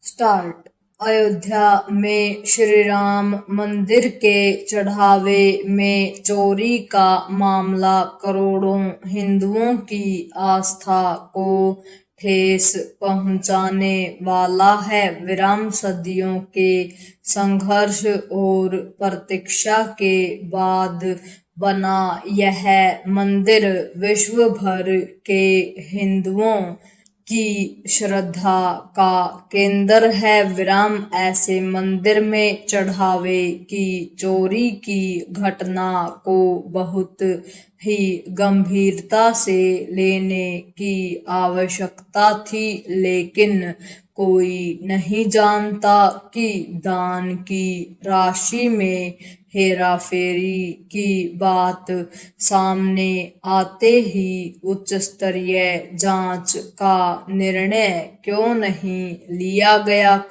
Start. Ayodhya में श्री राम मंदिर के चढ़ावे में चोरी का मामला करोड़ों हिंदुओं की आस्था को ठेस पहुंचाने वाला है। विराम सदियों के संघर्ष और प्रतीक्षा के बाद बना यह मंदिर विश्व भर के हिंदुओं की श्रद्धा का केंद्र है। विराम ऐसे मंदिर में चढ़ावे की चोरी की घटना को बहुत ही गंभीरता से लेने की आवश्यकता थी, लेकिन कोई नहीं जानता कि दान की राशि में हेराफेरी की बात सामने आते ही उच्च स्तरीय जांच का निर्णय क्यों नहीं लिया गया?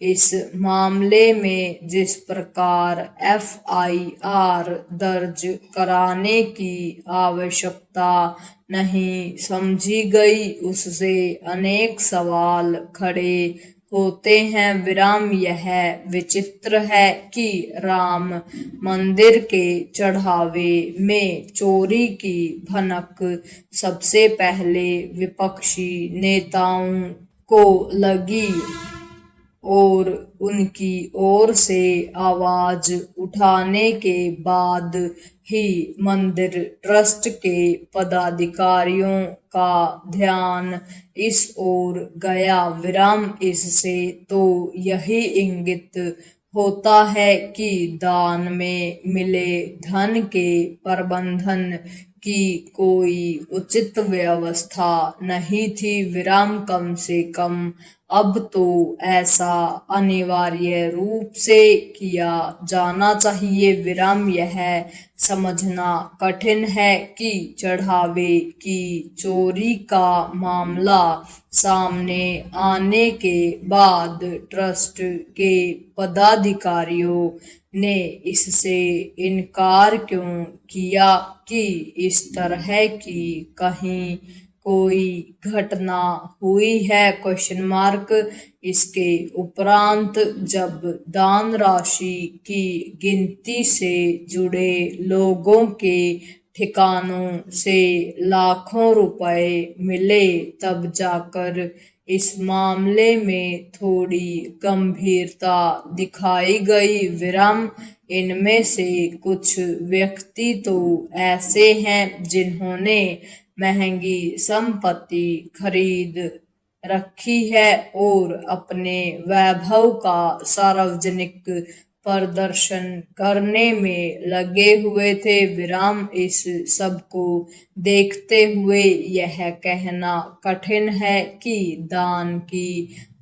इस मामले में जिस प्रकार FIR दर्ज कराने की आवश्यकता नहीं समझी गई, उससे अनेक सवाल खड़े होते हैं। विराम यह विचित्र है कि राम मंदिर के चढ़ावे में चोरी की भनक सबसे पहले विपक्षी नेताओं को लगी और उनकी ओर से आवाज उठाने के बाद ही मंदिर ट्रस्ट के पदाधिकारियों का ध्यान इस ओर गया। विराम इससे तो यही इंगित होता है कि दान में मिले धन के प्रबंधन की कोई उचित व्यवस्था नहीं थी। विराम कम से कम अब तो ऐसा अनिवार्य रूप से किया जाना चाहिए। विराम यह समझना कठिन है कि चढ़ावे की चोरी का मामला सामने आने के बाद ट्रस्ट के पदाधिकारियों ने इससे इनकार क्यों किया कि इस तरह की कहीं कोई घटना हुई है? इसके उपरांत जब दान राशि की गिनती से जुड़े लोगों के ठिकानों से लाखों रुपए मिले, तब जाकर इस मामले में थोड़ी गंभीरता दिखाई गई। विराम इनमें से कुछ व्यक्ति तो ऐसे हैं जिन्होंने महंगी संपत्ति खरीद रखी है और अपने वैभव का सार्वजनिक प्रदर्शन करने में लगे हुए थे। विराम इस सब को देखते हुए यह कहना कठिन है कि दान की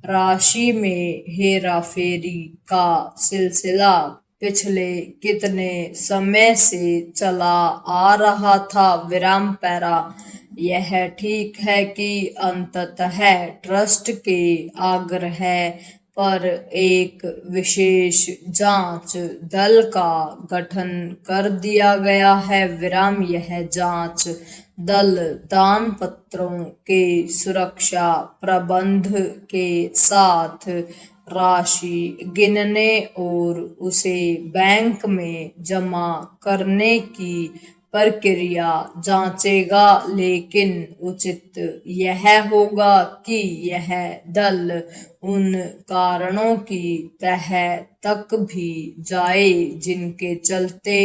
राशि में हेराफेरी का सिलसिला पिछले कितने समय से चला आ रहा था। विराम पैरा। यह ठीक है कि अंततः ट्रस्ट के आग्रह पर एक विशेष जांच दल का गठन कर दिया गया है। विराम यह जांच दल दान पत्रों के सुरक्षा प्रबंध के साथ राशि गिनने और उसे बैंक में जमा करने की प्रक्रिया जांचेगा, लेकिन उचित यह होगा कि यह दल उन कारणों की तह तक भी जाए जिनके चलते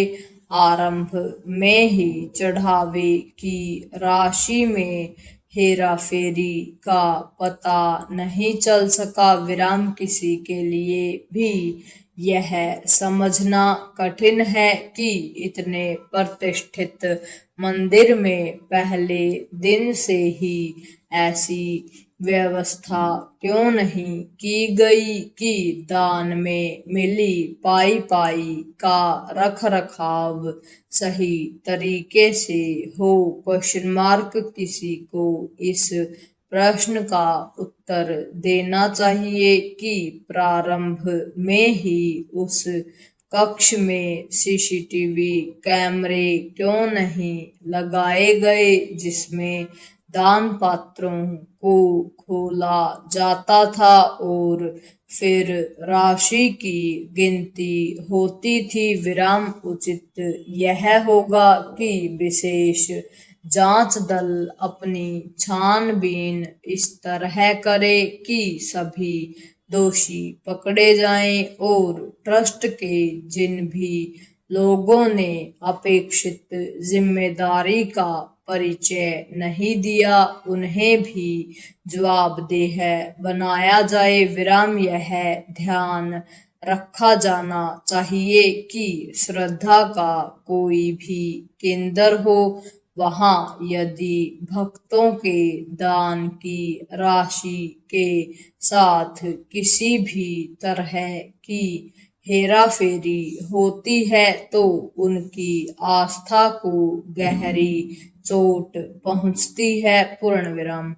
आरंभ में ही चढ़ावे की राशि में हेराफेरी का पता नहीं चल सका। विराम किसी के लिए भी यह समझना कठिन है कि इतने प्रतिष्ठित मंदिर में पहले दिन से ही ऐसी व्यवस्था क्यों नहीं की गई कि दान में मिली पाई का रख रखाव सही तरीके से हो? किसी को इस प्रश्न का उत्तर देना चाहिए कि प्रारंभ में ही उस कक्ष में CCTV कैमरे क्यों नहीं लगाए गए जिसमें दान पात्रों को खोला जाता था और फिर राशि की गिनती होती थी। विराम उचित यह होगा कि विशेष जांच दल अपनी छानबीन इस तरह करे कि सभी दोषी पकड़े जाएं और ट्रस्ट के जिन भी लोगों ने अपेक्षित जिम्मेदारी का परिचय नहीं दिया उन्हें भी जवाबदेह बनाया जाए। विराम यह ध्यान रखा जाना चाहिए कि श्रद्धा का कोई भी केंद्र हो वहां यदि भक्तों के दान की राशि के साथ किसी भी तरह की हेराफेरी होती है तो उनकी आस्था को गहरी चोट पहुंचती है। पूर्ण विराम।